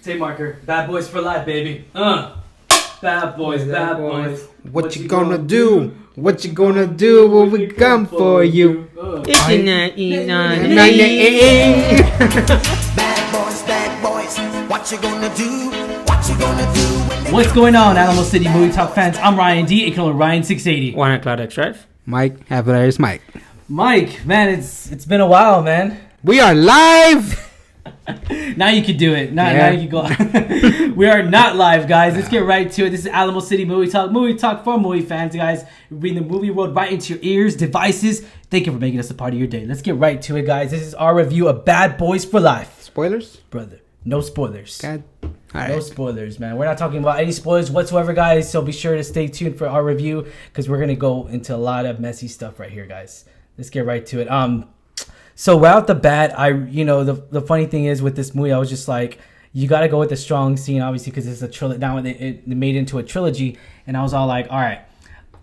Tay marker. Bad boys for life, baby. Bad boys, bad boys. What you gonna do? What you gonna do when we come for you? Bad boys, what you gonna do? What you gonna do? What's going on, Alamo City Movie Talk fans? I'm Ryan D, aka Ryan680. One at Cloud X Drive. Mike, have hilarious Mike. Mike, man, it's been a while, man. We are live. Now you can do it. Now you can go. We are not live, guys. Let's get right to it. This is Alamo City Movie Talk. Movie Talk for movie fans, guys. We bring the movie world right into your ears, devices. Thank you for making us a part of your day. Let's get right to it, guys. This is our review of Bad Boys for Life. Spoilers? Brother, no spoilers. God. All No right. spoilers, man. We're not talking about any spoilers whatsoever, guys. So be sure to stay tuned for our review because we're gonna go into a lot of messy stuff right here, guys. Let's get right to it. So right off the bat, the funny thing is with this movie, I was just like, you got to go with a strong scene, obviously, because it's a trilogy. Now it made into a trilogy, and I was all like, all right,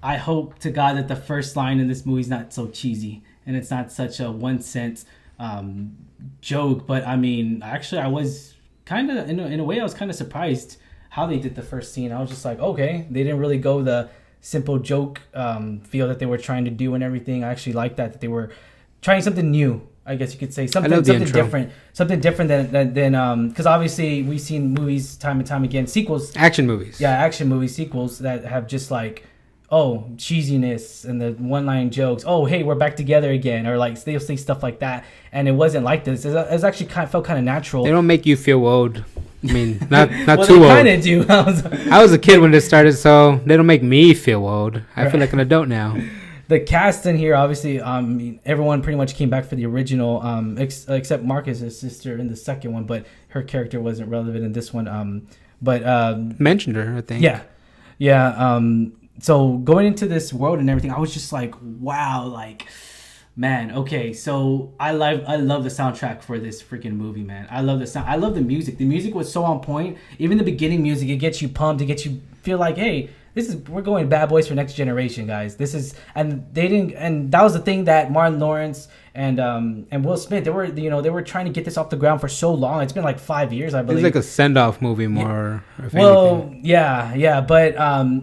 I hope to God that the first line in this movie is not so cheesy and it's not such a 1 cent joke. But I mean, actually, I was kind of in a way, I was kind of surprised how they did the first scene. I was just like, okay, they didn't really go the simple joke feel that they were trying to do and everything. I actually liked that they were trying something new, I guess you could say. Something different than because obviously we've seen movies time and time again, sequels, Action movies. yeah, action movie sequels that have just like, oh, cheesiness and the one-line jokes. Oh, hey, we're back together again, or like they'll say stuff like that, and it wasn't like this. It actually felt kind of natural. They don't make you feel old. I mean, not well, too they old. kind of do. I was a kid when this started, so they don't make me feel old. I feel like an adult now. The cast in here, obviously, everyone pretty much came back for the original, except Marcus's sister in the second one, but her character wasn't relevant in this one. Mentioned her, I think. Yeah. So going into this world and everything, I was just like, wow, like, man, okay. So I love the soundtrack for this freaking movie, man. I love the sound. I love the music. The music was so on point. Even the beginning music, it gets you pumped. It gets you feel like, hey, we're going Bad Boys for next generation, guys. And that was the thing that Martin Lawrence and Will Smith, they were trying to get this off the ground for so long. It's been like 5 years, I believe. It's like a send-off movie more. Well, yeah. But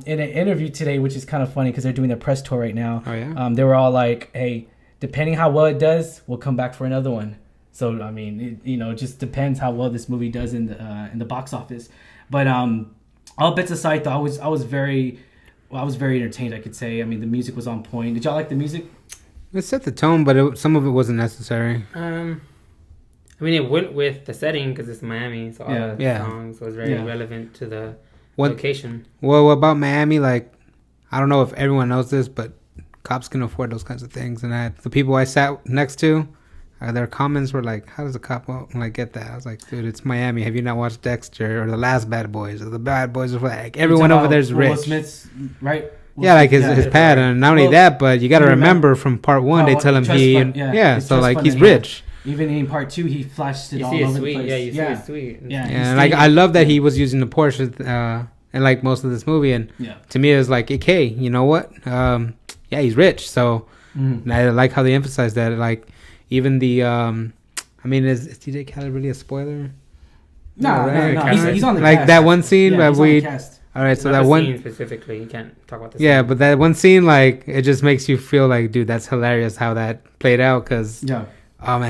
in an interview today, which is kind of funny because they're doing their press tour right now. Oh, yeah? They were all like, hey, depending how well it does, we'll come back for another one. So, I mean, it just depends how well this movie does in the box office. But all bets aside, though, I was very entertained, I could say. I mean, the music was on point. Did y'all like the music? It set the tone, but some of it wasn't necessary. I mean, it went with the setting because it's Miami, so all the songs was very relevant to the location. Well, about Miami, like, I don't know if everyone knows this, but cops can afford those kinds of things. And the people I sat next to, their comments were like, how does a cop get that? I was like, dude, it's Miami. Have you not watched Dexter or the last Bad Boys or the Bad Boys? Like, everyone over there is rich. Will Smith's, right? His pad. And not only that, but you got to remember from part one, they tell him so like he's rich. Even in part two, he flashed it you all see over sweet. the place. Yeah, you see it's sweet. Yeah, and like I love that he was using the Porsche in like most of this movie. And to me, it was like, okay, you know what? He's rich. So I like how they emphasize that. Like, even the is DJ Khaled really a spoiler? No. He's on the like cast. that one scene he's where on the cast. All right, so not that one scene specifically, you can't talk about this. Yeah, but that one scene, like, it just makes you feel like, dude, that's hilarious how that played out. Because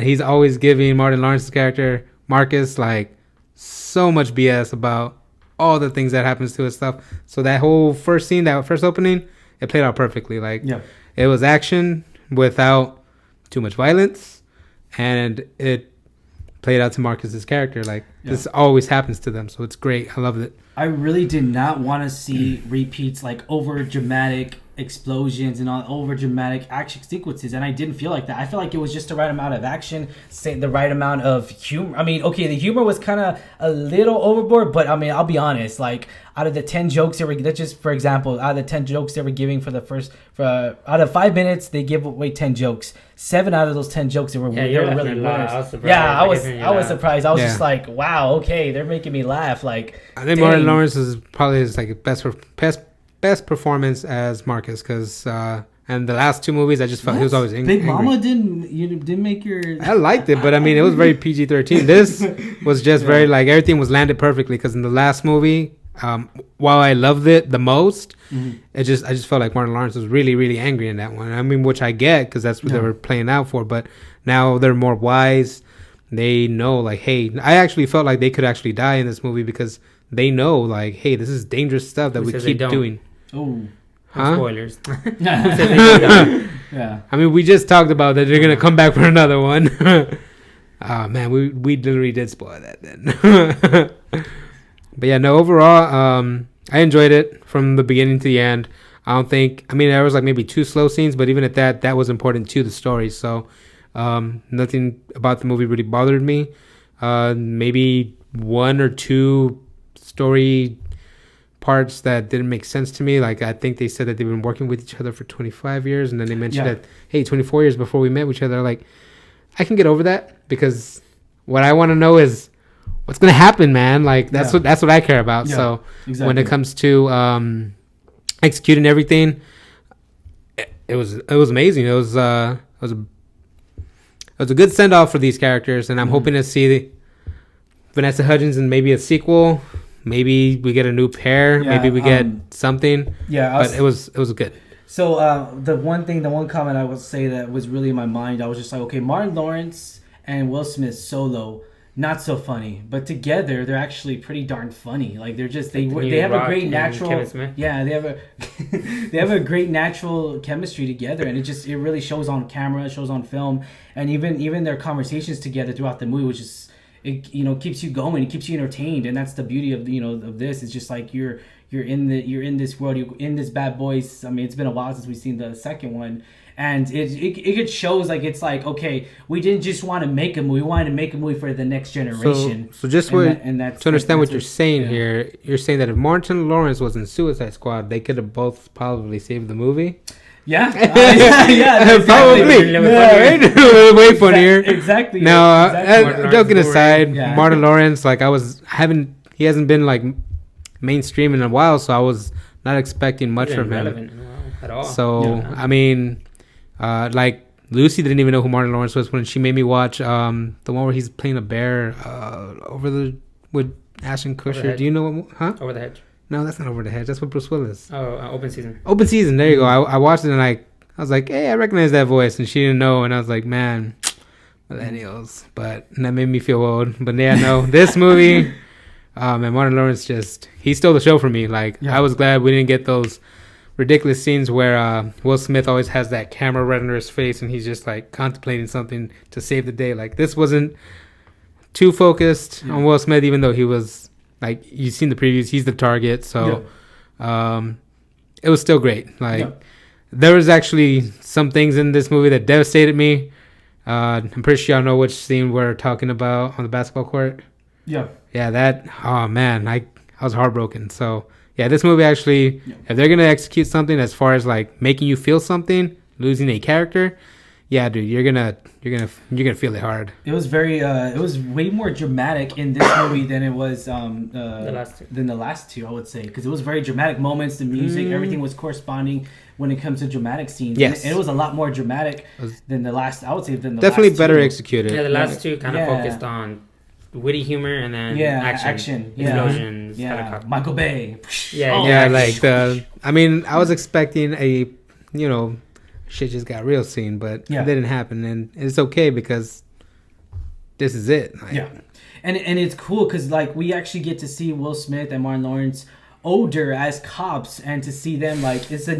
he's always giving Martin Lawrence's character Marcus like so much BS about all the things that happens to his stuff. So that whole first scene, that first opening, it played out perfectly. Like, it was action without too much violence, and it played out to Marcus's character. Like, this always happens to them, so it's great. I loved it. I really did not want to see repeats, like over dramatic explosions and all over dramatic action sequences, and I didn't feel like that. I feel like it was just the right amount of action, the right amount of humor. I mean, okay, the humor was kind of a little overboard, but I mean, I'll be honest, like, out of the 10 jokes for example, out of the 10 jokes they were giving out of 5 minutes, they give away 10 jokes. 7 out of those 10 jokes they were really winners. I was surprised. I was just like, wow, okay, they're making me laugh. Like, I think Martin Lawrence is probably his like best performance as Marcus, because And the last two movies, I just felt he was always angry. Big Mama didn't make your. I liked it, but I mean, it was very PG-13. This was just very like everything was landed perfectly. Because in the last movie, while I loved it the most, I just felt like Martin Lawrence was really, really angry in that one. I mean, which I get because that's what they were playing out for. But now they're more wise. They know, like, hey, I actually felt like they could actually die in this movie because they know, like, hey, this is dangerous stuff that we keep doing. Oh. Huh? Spoilers. Yeah. I mean, we just talked about that they're gonna come back for another one. Oh man, we literally did spoil that then. But yeah, no. Overall, I enjoyed it from the beginning to the end. I mean, there was like maybe 2 slow scenes, but even at that was important to the story. So nothing about the movie really bothered me. Maybe 1 or 2 story parts that didn't make sense to me. Like, I think they said that they've been working with each other for 25 years, and then they mentioned that, hey, 24 years before we met each other. Like, I can get over that because what I want to know is what's going to happen, man. Like, that's what I care about. So when it comes to executing everything, it was amazing. It was a good send off for these characters, and I'm hoping to see Vanessa Hudgens in maybe a sequel. Maybe we get a new pair. Maybe we get something. Yeah, but it was good. So the one comment I would say that was really in my mind, I was just like, okay, Martin Lawrence and Will Smith solo, not so funny, but together they're actually pretty darn funny. Like they're just they have a great natural they have a great natural chemistry together, and it really shows on camera, it shows on film, and even their conversations together throughout the movie, which is. It keeps you going, it keeps you entertained, and that's the beauty of of this. It's just like you're in this world, you're in this Bad Boys. I mean, it's been a while since we've seen the second one, and it shows like it's like, okay, we didn't just want to make a movie, we wanted to make a movie for the next generation. So just to understand what you're saying here, you're saying that if Martin Lawrence was in Suicide Squad, they could have both probably saved the movie. Yeah, probably. Yeah, way funnier. Exactly. No, joking aside, Martin Lawrence, like he hasn't been like mainstream in a while, so I was not expecting much from him at all. So I mean, like Lucy didn't even know who Martin Lawrence was when she made me watch the one where he's playing a bear with Ashton Kutcher. Do you know what? Huh? Over the Hedge. No, that's not Over the Hedge. That's what Bruce Willis. Oh, Open Season. Open Season. There you go. I watched it and I was like, hey, I recognize that voice, and she didn't know, and I was like, man, millennials. But that made me feel old. But yeah, no, this movie, man, Martin Lawrence he stole the show for me. Like, I was glad we didn't get those ridiculous scenes where Will Smith always has that camera right under his face, and he's just like contemplating something to save the day. Like, this wasn't too focused on Will Smith, even though he was. Like, you've seen the previews, he's the target, so it was still great. Like, there was actually some things in this movie that devastated me. I'm pretty sure y'all know which scene we're talking about on the basketball court. Yeah, that, oh man, I was heartbroken. So, yeah, this movie actually, if they're going to execute something as far as, like, making you feel something, losing a character, yeah, dude, you're gonna feel it hard. It was it was way more dramatic in this movie than it was the last two, I would say, because it was very dramatic moments. The music, everything was corresponding when it comes to dramatic scenes. Yes, and it was a lot more dramatic than the last. I would say than the definitely last better two. Executed. Yeah, the last two kind of focused on witty humor and then action, explosions, helicopter. Michael Bay. I mean, I was expecting a shit just got real scene, but it didn't happen, and it's okay because this is it. And it's cool because like we actually get to see Will Smith and Martin Lawrence older as cops, and to see them like it's a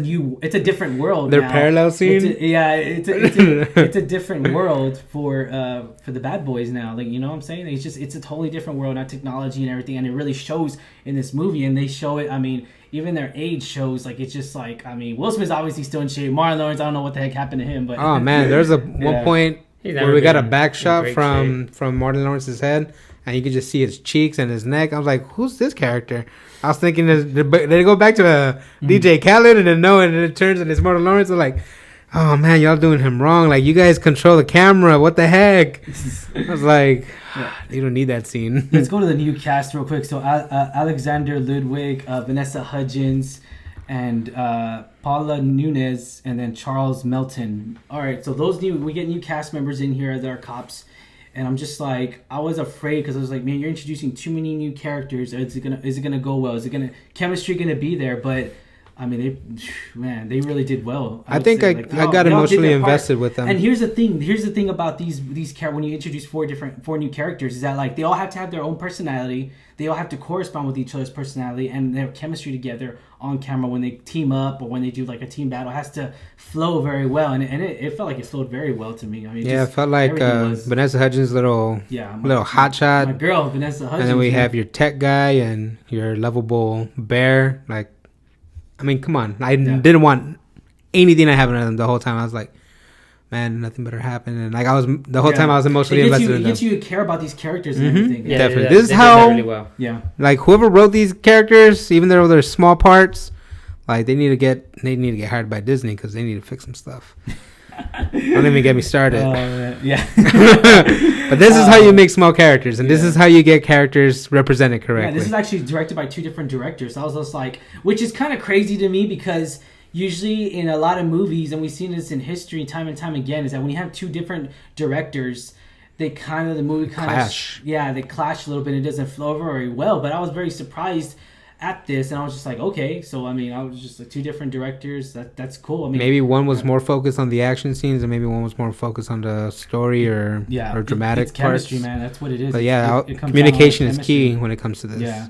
different world. Their parallel scene, it's a different world for the Bad Boys now. Like, you know what I'm saying? It's a totally different world, not technology and everything, and it really shows in this movie. And they show it. I mean, even their age shows. Like, it's just like, I mean, Will Smith's obviously still in shape. Martin Lawrence, I don't know what the heck happened to him, but oh man, there's one point where we got a back shot from Martin Lawrence's head, and you could just see his cheeks and his neck. I was like, who's this character? I was thinking, they go back to DJ Khaled, and then and it turns and it's Martin Lawrence. I'm like, oh man, y'all doing him wrong. Like, you guys control the camera. What the heck? I was like, you don't need that scene. Let's go to the new cast real quick. So Alexander Ludwig, Vanessa Hudgens, and Paula Nunez, and then Charles Melton. All right, so we get new cast members in here that are cops, and I'm just like, I was afraid because I was like, man, you're introducing too many new characters. Is it gonna go well? Is it chemistry gonna be there? But I mean, they really did well. I think I got emotionally invested with them. And here's the thing about these when you introduce four new characters is that like they all have to have their own personality. They all have to correspond with each other's personality, and their chemistry together on camera when they team up or when they do like a team battle has to flow very well. And it felt like it flowed very well to me. I mean, it felt like Vanessa Hudgens' little hotshot. My girl, Vanessa Hudgens. And then we have your tech guy and your lovable bear. Like, I mean, come on. I didn't want anything to happen to them the whole time. I was like, man, nothing better happened. And like I was the whole time I was emotionally invested in them. It gets you to care about these characters and everything. Yeah, definitely. This is how really well. Like whoever wrote these characters, even though they're small parts, like they need to get hired by Disney because they need to fix some stuff. Don't even get me started. But this is how you make small characters, and this is how you get characters represented correctly. Yeah, this is actually directed by two different directors. So I was just like, which is kind of crazy to me because usually in a lot of movies, and we've seen this in history time and time again, is that when you have two different directors, the movie clash. They clash a little bit. It doesn't flow very well. But I was very surprised at this, and I was just like, okay, so I mean, I was just like two different directors. That's cool. I mean, maybe one was more focused on the action scenes, and maybe one was more focused on the story or dramatic it's chemistry, man. That's what it is. But communication is key when it comes to this. Yeah,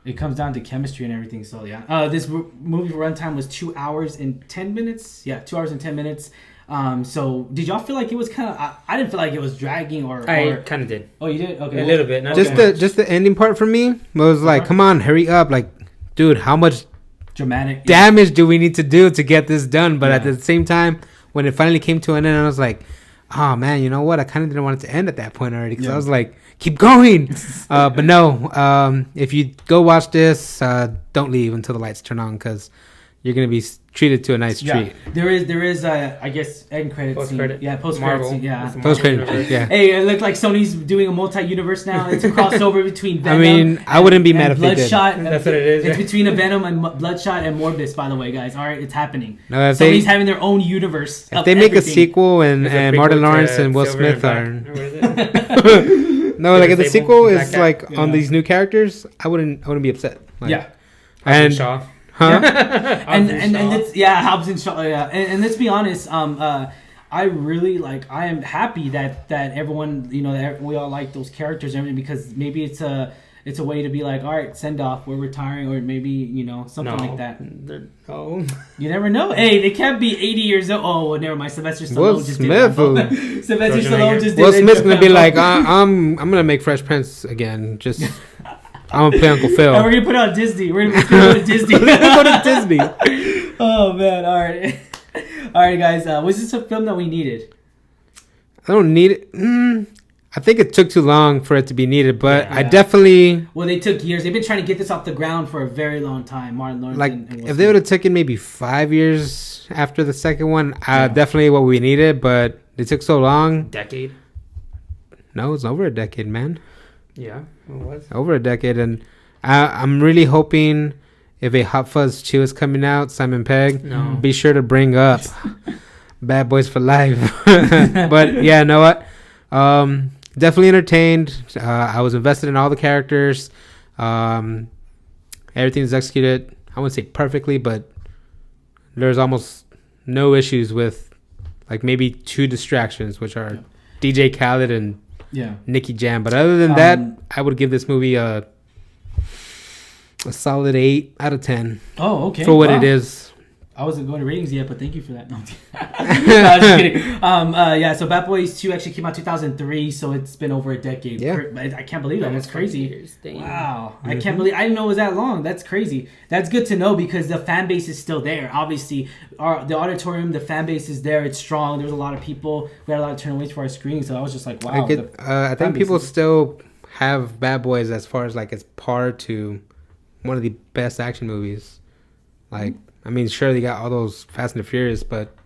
it comes down to chemistry and everything. So this movie runtime was 2 hours and 10 minutes. Yeah, 2 hours and 10 minutes. So did y'all feel like it was kind of? I didn't feel like it was dragging I kind of did. Oh, you did? Okay, a little bit. Not just the ending part for me was like, come on, hurry up, like, dude, how much dramatic damage do we need to do to get this done? But at the same time, when it finally came to an end, I was like, oh man, you know what? I kind of didn't want it to end at that point already because I was like, keep going. But no, if you go watch this, don't leave until the lights turn on because you're gonna be treated to a nice treat. There is I guess end credits scene. Yeah, post credits scene. Yeah, post credits. Yeah. Hey, it looked like Sony's doing a multi-universe now. It's a crossover between Venom. I mean, I wouldn't be mad if they did. That's what it is. It's between a Venom and Bloodshot and Morbius. By the way, guys. All right, it's happening. No, Sony's having their own universe. If they make a sequel and Martin Lawrence and Will Smith are. No, like if the sequel is like on these new characters, I wouldn't be upset. Like, and Shaw. Huh? and Hobbs and Shaw. Yeah, and let's be honest. I really I am happy that everyone, that we all like those characters and everything, because maybe it's a way to be like, all right, send off, we're retiring, or maybe something like that. No, you never know. Hey, they can't be 80 years old. Oh, never mind. Sylvester Stallone Will Smith. Sylvester Stallone just did. Will Smith's gonna be like, I'm gonna make Fresh Prince again. Just. I'm gonna play Uncle Phil. And we're gonna put it on Disney. We're gonna go to Disney. Go to Disney. Oh man! All right, guys. Was this a film that we needed? I don't need it. I think it took too long for it to be needed, but I definitely. Well, they took years. They've been trying to get this off the ground for a very long time. Martin Lawrence. And if they would have taken maybe 5 years after the second one, definitely what we needed. But they took so long. Decade. No, it's over a decade, man. Yeah, it was over a decade, and I'm really hoping if a Hot Fuzz 2 is coming out, Simon Pegg, be sure to bring up Bad Boys for Life. But yeah, know what? Definitely entertained. I was invested in all the characters. Everything's executed, I wouldn't say perfectly, but there's almost no issues with like maybe 2 distractions, which are DJ Khaled and Nicky Jam. But other than that, I would give this movie a solid 8 out of 10. Oh, okay. For what it is. I wasn't going to ratings yet, but thank you for that. No, I'm just kidding. So Bad Boys 2 actually came out 2003, so it's been over a decade. Yeah. I can't believe that. That's crazy. Wow. Mm-hmm. I can't believe. I didn't know it was that long. That's crazy. That's good to know because the fan base is still there. Obviously, the auditorium, the fan base is there. It's strong. There was a lot of people. We had a lot of turnaways for our screening, so I was just like, wow. I think people still have Bad Boys as far as like it's par to one of the best action movies. Like, I mean, sure, they got all those Fast and the Furious, but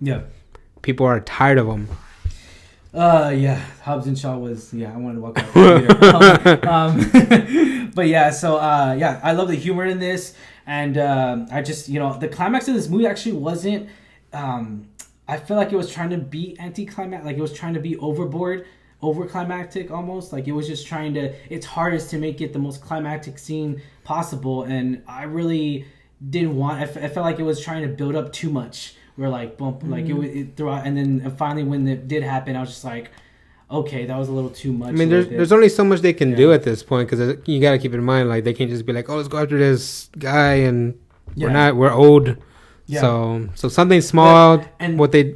people are tired of them. Hobbs and Shaw was, I wanted to walk out the theater. But yeah, so I love the humor in this, and I just the climax of this movie actually wasn't. I feel like it was trying to be anticlimactic, like it was trying to be over climactic almost. Like it was just trying to. Its hardest to make it the most climactic scene possible, and I really didn't want. I felt like it was trying to build up too much. Where like bump, like it throughout, and then finally when it did happen, I was just like, okay, that was a little too much. I mean, there's only so much they can do at this point, because you got to keep in mind, like they can't just be like, oh, let's go after this guy, and we're old. Yeah. So something small,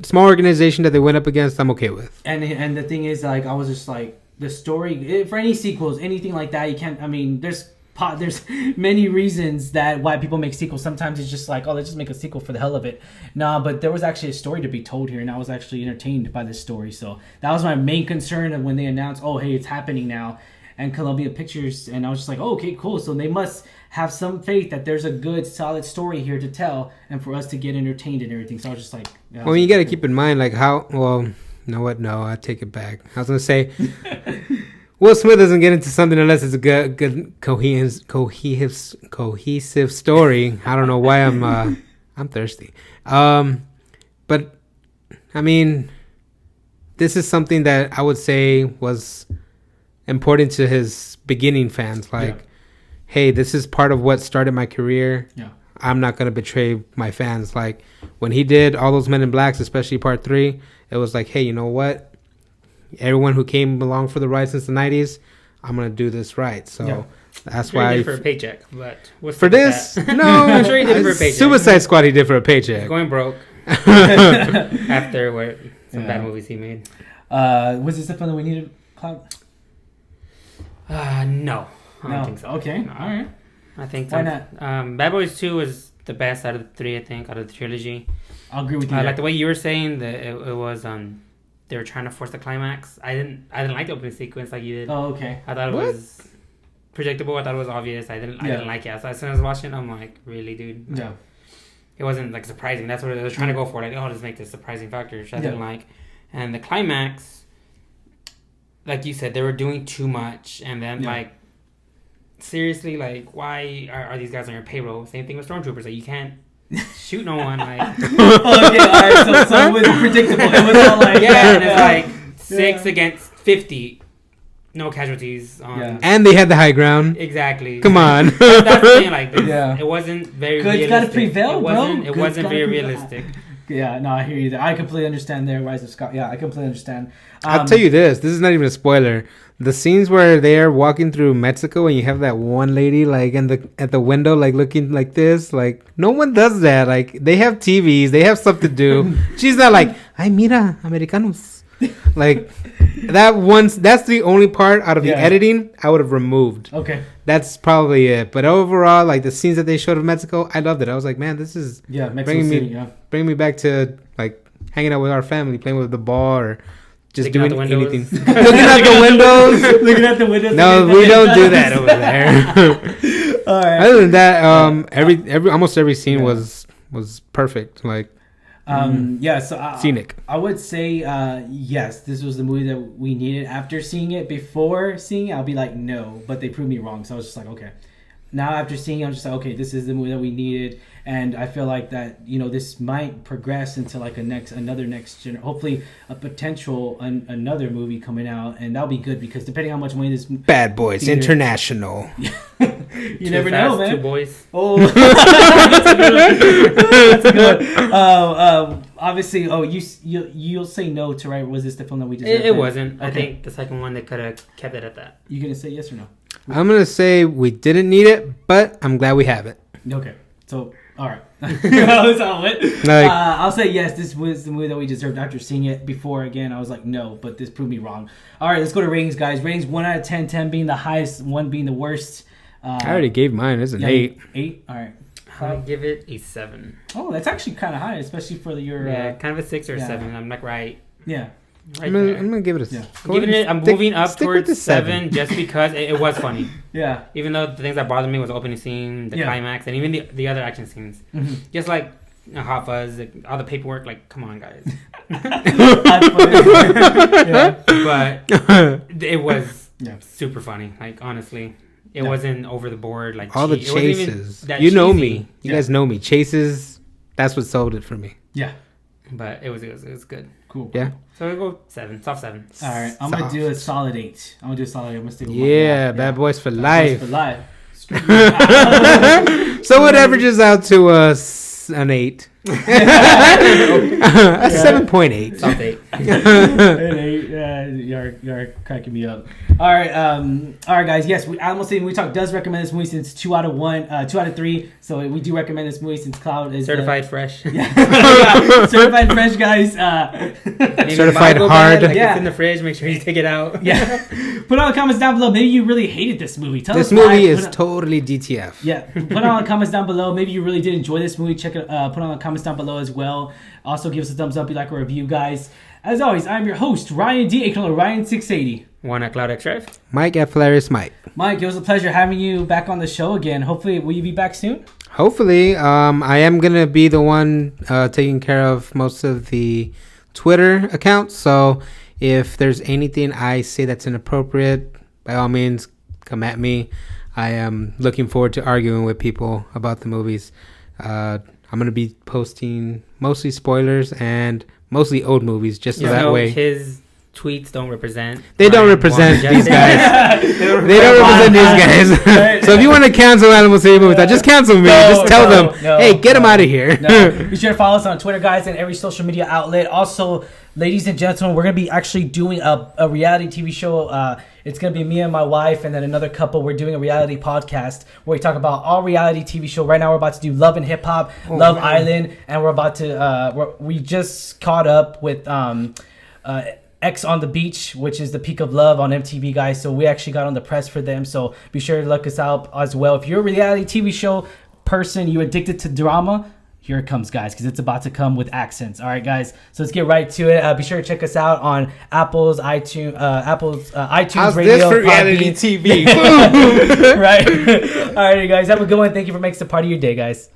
small organization that they went up against, I'm okay with. And the thing is, like, I was just like, the story for any sequels, anything like that, you can't. I mean, there's many reasons that why people make sequels. Sometimes it's just like, oh, let's just make a sequel for the hell of it. Nah, but there was actually a story to be told here, and I was actually entertained by this story. So that was my main concern of when they announced, oh, hey, it's happening now, and Columbia Pictures, and I was just like, oh, okay, cool. So they must have some faith that there's a good, solid story here to tell, and for us to get entertained and everything. So I was just like, well, you got to keep in mind, like how, well, you know what? No, I take it back. I was gonna say. Will Smith doesn't get into something unless it's a good cohesive story. I don't know why I'm thirsty. But I mean, this is something that I would say was important to his beginning fans. Like, hey, this is part of what started my career. Yeah. I'm not gonna betray my fans. Like when he did all those Men in Blacks, especially Part 3, it was like, hey, you know what? Everyone who came along for the ride since the 90s, I'm going to do this right. So that's why. He did it for a paycheck. But what's for this? No. I'm sure he did it for a paycheck. Suicide Squad, he did for a paycheck. He's going broke. After some bad movies he made. Was this the film that we needed, Cloud? No. I don't think so. Okay. No. All right. I think why not? Bad Boys 2 was the best out of the three, I think, out of the trilogy. I'll agree with you. Like the way you were saying that it was they were trying to force the climax. I didn't like the opening sequence like you did. Oh, okay. I thought it was predictable. I thought it was obvious. I didn't like it. So as soon as I was watching it, I'm like, really, dude? Yeah. It wasn't like surprising. That's what they were trying to go for. Like, oh, let's make this surprising factor, which I didn't like. And the climax, like you said, they were doing too much. And then like, seriously, like, why are these guys on your payroll? Same thing with Stormtroopers. Like, you can't shoot no one. Like, okay, all right. So it was predictable. It was all like, and it's like 6 against 50, no casualties. And they had the high ground. Exactly. Come on. That's the thing. Like, it wasn't very realistic. Good's got to prevail, bro. It wasn't very realistic. Yeah, no, I hear you there. I completely understand there, Rise of Scott. Yeah, I completely understand. I'll tell you this. This is not even a spoiler. The scenes where they're walking through Mexico and you have that one lady like at the window like looking like this, like no one does that. Like they have TVs, they have stuff to do. She's not like, ay mira, Americanos. Like that's the only part out of the editing I would have removed. Okay. That's probably it. But overall, like the scenes that they showed of Mexico, I loved it. I was like, man, this is bringing me back to like hanging out with our family, playing with the ball or just doing anything. Looking at the windows. Looking at the windows. No, we don't do that over there. All right. Other than that, almost every scene was perfect. Like, so scenic. I would say yes, this was the movie that we needed. After seeing it, before seeing it, I'll be like no, but they proved me wrong. So I was just like, okay. Now after seeing it, I'm just like, okay, this is the movie that we needed, and I feel like that this might progress into like hopefully a potential another movie coming out, and that'll be good because depending on how much money this Bad Boys International. You never know, man. 2 boys. Oh, that's a good one. Obviously, you'll say no to right. Was this the film that we deserved? It wasn't. Okay. I think the second one they could have kept it at that. You gonna say yes or no? I'm going to say we didn't need it, but I'm glad we have it. Okay. So, all right. I'll say yes, this was the movie that we deserved after seeing it before. Again, I was like, no, but this proved me wrong. All right, let's go to ratings, guys. Ratings 1 out of 10, 10 being the highest, 1 being the worst. I already gave mine. It's an 8. 8? All right. I'll give it a 7. Oh, that's actually kind of high, especially for your... kind of a 6 or 7. I'm like, right. Yeah. I'm gonna give it a. Yeah. I'm moving up towards 7 just because it was funny. Yeah. Even though the things that bothered me was the opening scene, the climax, and even the other action scenes. Mm-hmm. Just like Hot Fuzz, like, all the paperwork. Like, come on, guys. But it was super funny. Like, honestly, It wasn't over the board like all the it wasn't even chases. that You know cheesy. me. You guys know me. Chases. That's what sold it for me. Yeah. But it was good. Cool. Yeah. So we'll go 7. Soft 7. All right. I'm going to do a solid 8. I'm going to do a solid 8. I'm going to stick with Yeah. Bad Boys for Life. For life. So it averages out to an 8. A 7.8. Soft 8. You're cracking me up. All right, guys. Yes, Alamo City Movie Talk does recommend this movie since 2 out of 3. So we do recommend this movie since Cloud is Certified fresh. Yeah. Certified fresh, guys. Certified hard. It's in the fridge. Make sure you take it out. Yeah. Put all the comments down below. Maybe you really hated this movie. Tell us This movie why. is totally DTF. Yeah. Put all the comments down below. Maybe you really did enjoy this movie. Check it. Put all the comments down below as well. Also, give us a thumbs up if you like our review, guys. As always, I'm your host, Ryan D. aka Ryan680. One at Cloud X Drive. Mike at Hilarious Mike. Mike, it was a pleasure having you back on the show again. Hopefully, will you be back soon? Hopefully. I am going to be the one taking care of most of the Twitter accounts. So if there's anything I say that's inappropriate, by all means, come at me. I am looking forward to arguing with people about the movies. I'm going to be posting mostly spoilers and mostly old movies, just so that way. His tweets don't represent. They don't represent these guys. They don't represent these guys. So if you want to cancel Alamo City Movie Talk, just cancel me. Just tell them, hey, get them out of here. Be sure to follow us on Twitter, guys, and every social media outlet. Also, ladies and gentlemen, we're going to be actually doing a reality TV show. It's going to be me and my wife and then another couple. We're doing a reality podcast where we talk about all reality TV show. Right now, we're about to do Love and Hip Hop, Love Island, and we're about to, we just caught up with X on the Beach, which is the peak of love on MTV, guys. So we actually got on the press for them. So be sure to look us out as well. If you're a reality TV show person, you're addicted to drama, here it comes, guys, because it's about to come with accents. All right, guys. So let's get right to it. Be sure to check us out on iTunes, How's Radio, this for reality TV? Right. All right, guys. Have a good one. Thank you for making this a part of your day, guys.